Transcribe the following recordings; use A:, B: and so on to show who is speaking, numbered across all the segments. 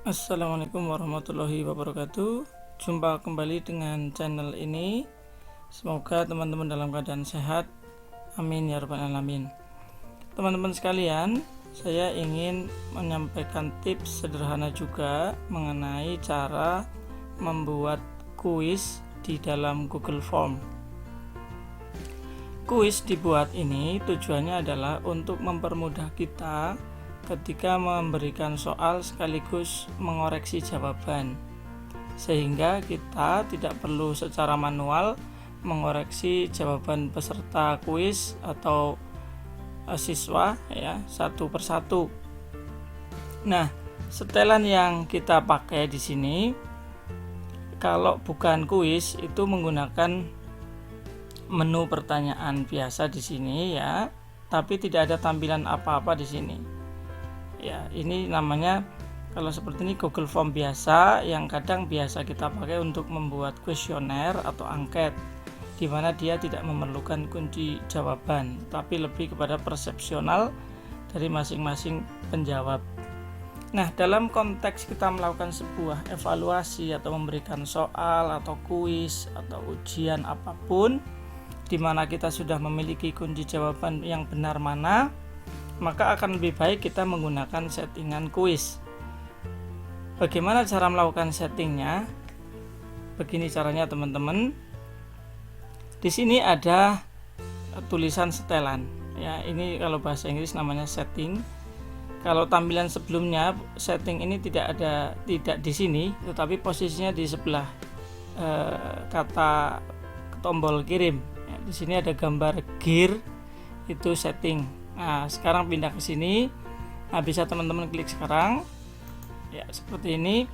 A: Assalamualaikum warahmatullahi wabarakatuh. Jumpa kembali dengan channel ini. Semoga teman-teman dalam keadaan sehat. Amin ya rabbal alamin. Teman-teman sekalian, saya ingin menyampaikan tips sederhana juga mengenai cara membuat kuis di dalam Google Form. Kuis dibuat ini tujuannya adalah untuk mempermudah kita ketika memberikan soal sekaligus mengoreksi jawaban, sehingga kita tidak perlu secara manual mengoreksi jawaban peserta kuis atau siswa ya satu persatu. Nah, setelan yang kita pakai di sini kalau bukan kuis itu menggunakan menu pertanyaan biasa di sini ya, tapi tidak ada tampilan apa-apa di sini. Ya, ini namanya kalau seperti ini Google Form biasa yang kadang biasa kita pakai untuk membuat kuesioner atau angket, di mana dia tidak memerlukan kunci jawaban, tapi lebih kepada persepsional dari masing-masing penjawab. Nah, dalam konteks kita melakukan sebuah evaluasi atau memberikan soal atau kuis atau ujian apapun, di mana kita sudah memiliki kunci jawaban yang benar mana, maka akan lebih baik kita menggunakan settingan kuis. Bagaimana cara melakukan settingnya? Begini caranya teman-teman. Di sini ada tulisan setelan. Ya, ini kalau bahasa Inggris namanya setting. Kalau tampilan sebelumnya setting ini tidak di sini, tetapi posisinya di sebelah kata tombol kirim. Ya, di sini ada gambar gear, itu setting. Nah, sekarang pindah ke sini. Nah, bisa teman-teman klik sekarang. Ya, seperti ini.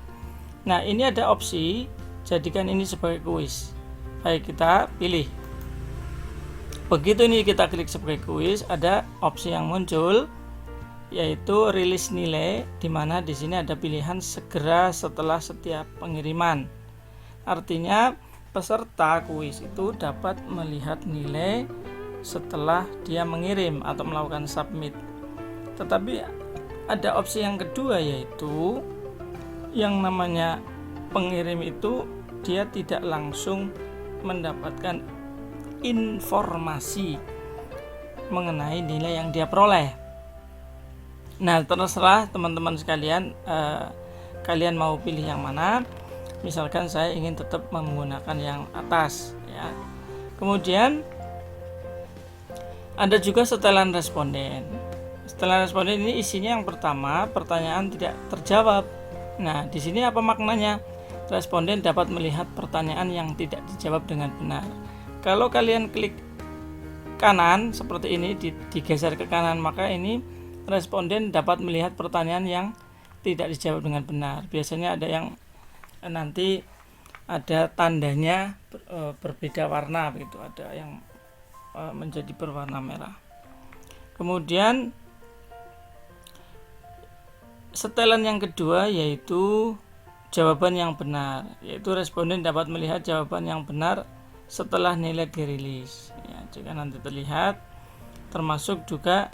A: Nah, ini ada opsi jadikan ini sebagai kuis. Baik, kita pilih. Begitu ini kita klik sebagai kuis, ada opsi yang muncul yaitu rilis nilai, di mana di sini ada pilihan segera setelah setiap pengiriman. Artinya peserta kuis itu dapat melihat nilai setelah dia mengirim atau melakukan submit. Tetapi ada opsi yang kedua, yaitu yang namanya pengirim itu dia tidak langsung mendapatkan informasi mengenai nilai yang dia peroleh. Nah, terserah teman-teman sekalian, kalian mau pilih yang mana. Misalkan saya ingin tetap menggunakan yang atas ya. Kemudian ada juga setelan responden. Setelan responden ini isinya yang pertama, pertanyaan tidak terjawab. Nah, di sini apa maknanya? Responden dapat melihat pertanyaan yang tidak dijawab dengan benar. Kalau kalian klik kanan seperti ini, digeser ke kanan, maka ini responden dapat melihat pertanyaan yang tidak dijawab dengan benar. Biasanya ada yang nanti ada tandanya berbeda warna begitu, ada yang menjadi berwarna merah. Kemudian setelan yang kedua yaitu jawaban yang benar, yaitu responden dapat melihat jawaban yang benar setelah nilai dirilis ya, jika nanti terlihat. Termasuk juga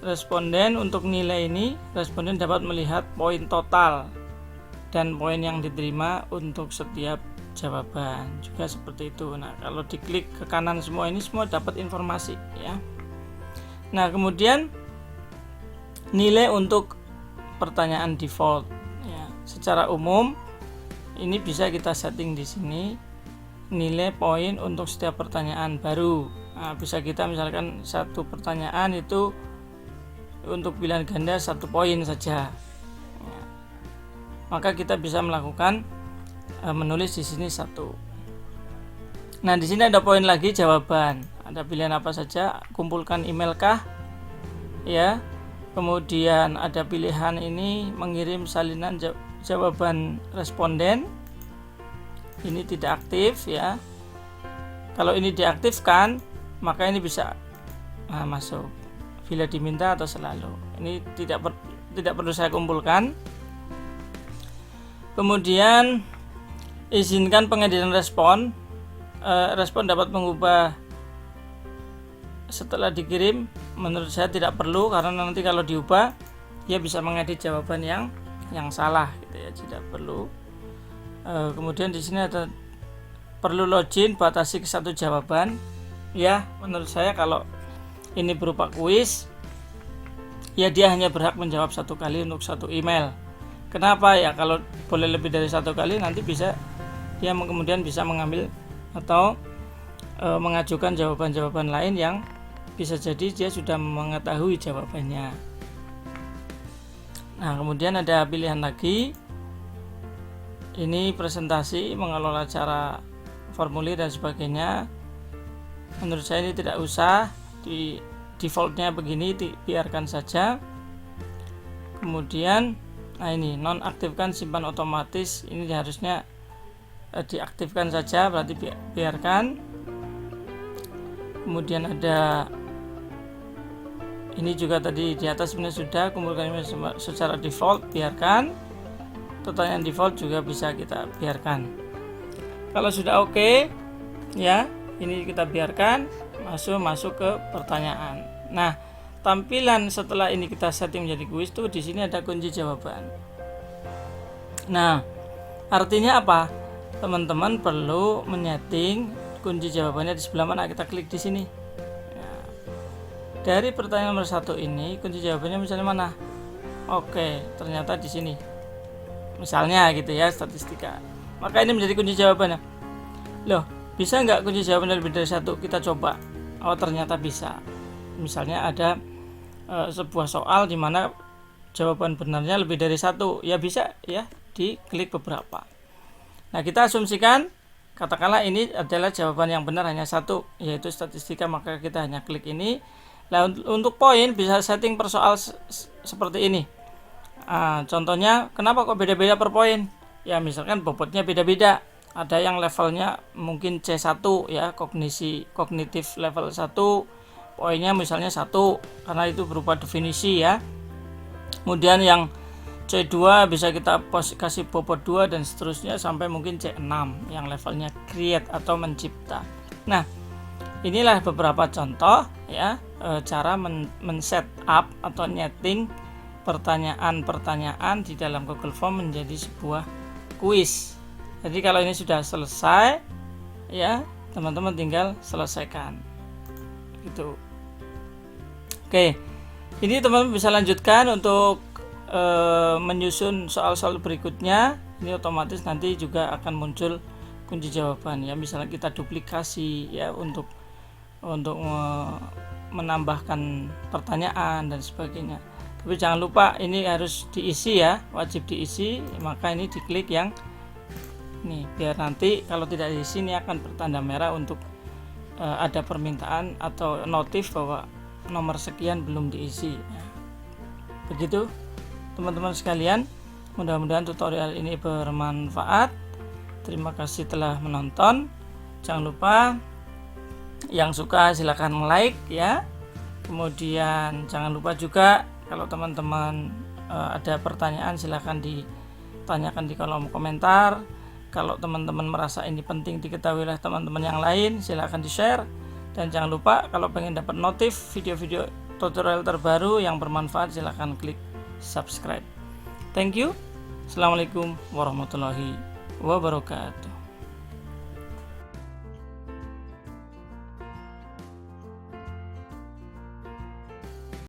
A: responden untuk nilai ini, responden dapat melihat poin total dan poin yang diterima untuk setiap jawaban juga seperti itu. Nah, kalau diklik ke kanan semua ini semua dapat informasi ya. Nah, kemudian nilai untuk pertanyaan default ya. Secara umum ini bisa kita setting di sini nilai poin untuk setiap pertanyaan baru. Nah, bisa kita misalkan satu pertanyaan itu untuk pilihan ganda 1 poin saja ya. Maka kita bisa melakukan menulis di sini 1. Nah, di sini ada poin lagi jawaban. Ada pilihan apa saja? Kumpulkan email kah? Ya. Kemudian ada pilihan ini mengirim salinan jawaban responden. Ini tidak aktif ya. Kalau ini diaktifkan, maka ini bisa masuk. Bila diminta atau selalu. Ini tidak perlu saya kumpulkan. Kemudian izinkan pengeditan respon. Respon dapat mengubah setelah dikirim. Menurut saya tidak perlu, karena nanti kalau diubah dia bisa mengedit jawaban yang yang salah gitu ya, tidak perlu. Kemudian di sini ada perlu login, batasi ke 1 jawaban. Ya, menurut saya kalau ini berupa kuis, ya dia hanya berhak menjawab 1 kali untuk 1 email. Kenapa ya? Kalau boleh lebih dari 1 kali, nanti bisa dia kemudian bisa mengambil atau mengajukan jawaban-jawaban lain yang bisa jadi dia sudah mengetahui jawabannya. Nah, kemudian ada pilihan lagi. Ini presentasi, mengelola cara formulir dan sebagainya. Menurut saya ini tidak usah, di defaultnya begini, biarkan saja. Kemudian nah ini nonaktifkan simpan otomatis, ini harusnya diaktifkan saja, berarti biarkan. Kemudian ada ini juga tadi di atas sebenarnya sudah, kumpulkan secara default, biarkan. Pertanyaan default juga bisa kita biarkan. Kalau sudah oke, ya ini kita biarkan, masuk ke pertanyaan. Nah, tampilan setelah ini kita setting menjadi kuis tuh di sini ada kunci jawaban. Nah, artinya apa? Teman-teman perlu menyeting kunci jawabannya di sebelah mana. Kita klik di sini. Nah, dari pertanyaan nomor 1 ini kunci jawabannya misalnya mana? Oke, ternyata di sini. Misalnya gitu ya, statistika. Maka ini menjadi kunci jawabannya. Loh, bisa nggak kunci jawabannya lebih dari 1? Kita coba. Oh, ternyata bisa. Misalnya ada sebuah soal di mana jawaban benarnya lebih dari 1. Ya bisa ya, diklik beberapa. Nah, kita asumsikan katakanlah ini adalah jawaban yang benar hanya 1, yaitu statistika, maka kita hanya klik ini. Nah, untuk poin bisa setting per soal seperti ini. Contohnya, kenapa kok beda-beda per poin? Ya misalkan bobotnya beda-beda. Ada yang levelnya mungkin C1 ya, kognitif level 1, poinnya misalnya 1 karena itu berupa definisi ya. Kemudian yang C2 bisa kita kasih bobot 2 dan seterusnya sampai mungkin C6 yang levelnya create atau mencipta. Nah, inilah beberapa contoh ya, cara men-set up atau nyeting pertanyaan-pertanyaan di dalam Google Form menjadi sebuah kuis. Jadi kalau ini sudah selesai ya, teman-teman tinggal selesaikan gitu. Oke, ini teman-teman bisa lanjutkan untuk menyusun soal-soal berikutnya. Ini otomatis nanti juga akan muncul kunci jawaban ya. Misalnya kita duplikasi ya untuk menambahkan pertanyaan dan sebagainya. Tapi jangan lupa ini harus diisi ya, wajib diisi. Maka ini diklik yang ini, biar nanti kalau tidak diisi ini akan bertanda merah untuk ada permintaan atau notif bahwa nomor sekian belum diisi. Begitu teman-teman sekalian, mudah-mudahan tutorial ini bermanfaat. Terima kasih telah menonton. Jangan lupa yang suka silahkan like ya. Kemudian jangan lupa juga kalau teman-teman ada pertanyaan silahkan ditanyakan di kolom komentar. Kalau teman-teman merasa ini penting diketahui oleh teman-teman yang lain, silahkan di-share. Dan jangan lupa kalau pengen dapat notif video-video tutorial terbaru yang bermanfaat, silahkan klik subscribe. Thank you. Assalamualaikum warahmatullahi wabarakatuh.